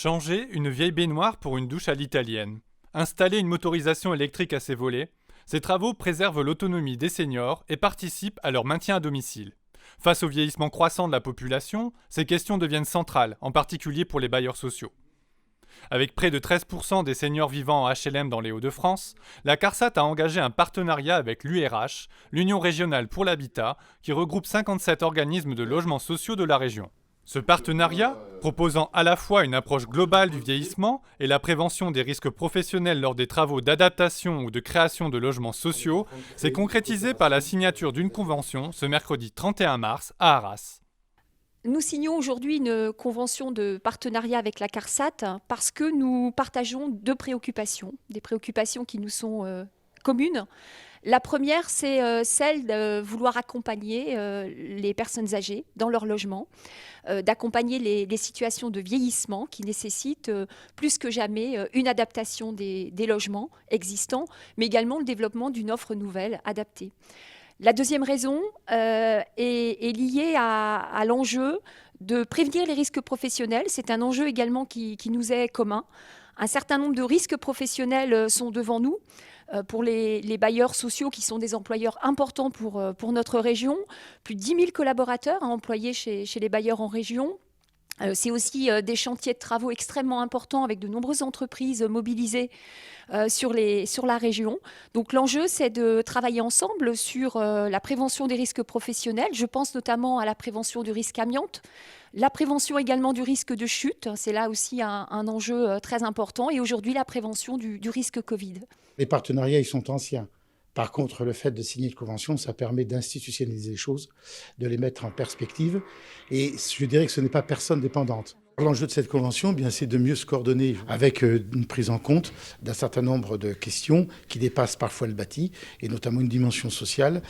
Changer une vieille baignoire pour une douche à l'italienne. Installer une motorisation électrique à ses volets. Ces travaux préservent l'autonomie des seniors et participent à leur maintien à domicile. Face au vieillissement croissant de la population, ces questions deviennent centrales, en particulier pour les bailleurs sociaux. Avec près de 13% des seniors vivant en HLM dans les Hauts-de-France, la CARSAT a engagé un partenariat avec l'URH, l'Union régionale pour l'habitat, qui regroupe 57 organismes de logements sociaux de la région. Ce partenariat, proposant à la fois une approche globale du vieillissement et la prévention des risques professionnels lors des travaux d'adaptation ou de création de logements sociaux, s'est concrétisé par la signature d'une convention ce mercredi 31 mars à Arras. Nous signons aujourd'hui une convention de partenariat avec la CARSAT parce que nous partageons deux préoccupations, des préoccupations qui nous sont communes. La première, c'est celle de vouloir accompagner les personnes âgées dans leur logement, d'accompagner les situations de vieillissement qui nécessitent plus que jamais une adaptation des logements existants, mais également le développement d'une offre nouvelle adaptée. La deuxième raison est liée à l'enjeu de prévenir les risques professionnels. C'est un enjeu également qui nous est commun. Un certain nombre de risques professionnels sont devant nous pour les bailleurs sociaux qui sont des employeurs importants pour notre région. Plus de 10 000 collaborateurs à employer chez les bailleurs en région. C'est aussi des chantiers de travaux extrêmement importants avec de nombreuses entreprises mobilisées sur la région. Donc l'enjeu, c'est de travailler ensemble sur la prévention des risques professionnels. Je pense notamment à la prévention du risque amiante, la prévention également du risque de chute. C'est là aussi un enjeu très important. Et aujourd'hui, la prévention du risque Covid. Les partenariats, ils sont anciens. Par contre, le fait de signer une convention, ça permet d'institutionnaliser les choses, de les mettre en perspective. Et je dirais que ce n'est pas personne dépendante. L'enjeu de cette convention, bien, c'est de mieux se coordonner avec une prise en compte d'un certain nombre de questions qui dépassent parfois le bâti, et notamment une dimension sociale,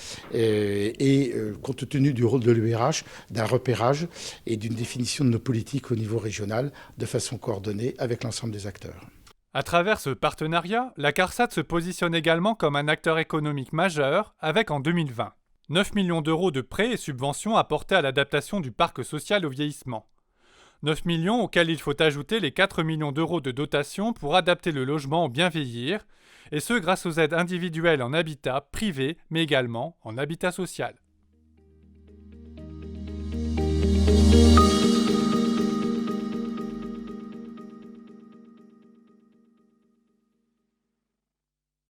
compte tenu du rôle de l'URH, d'un repérage et d'une définition de nos politiques au niveau régional de façon coordonnée avec l'ensemble des acteurs. À travers ce partenariat, la CARSAT se positionne également comme un acteur économique majeur avec en 2020 9 millions d'euros de prêts et subventions apportés à l'adaptation du parc social au vieillissement. 9 millions auxquels il faut ajouter les 4 millions d'euros de dotation pour adapter le logement au bien vieillir, et ce grâce aux aides individuelles en habitat privé mais également en habitat social.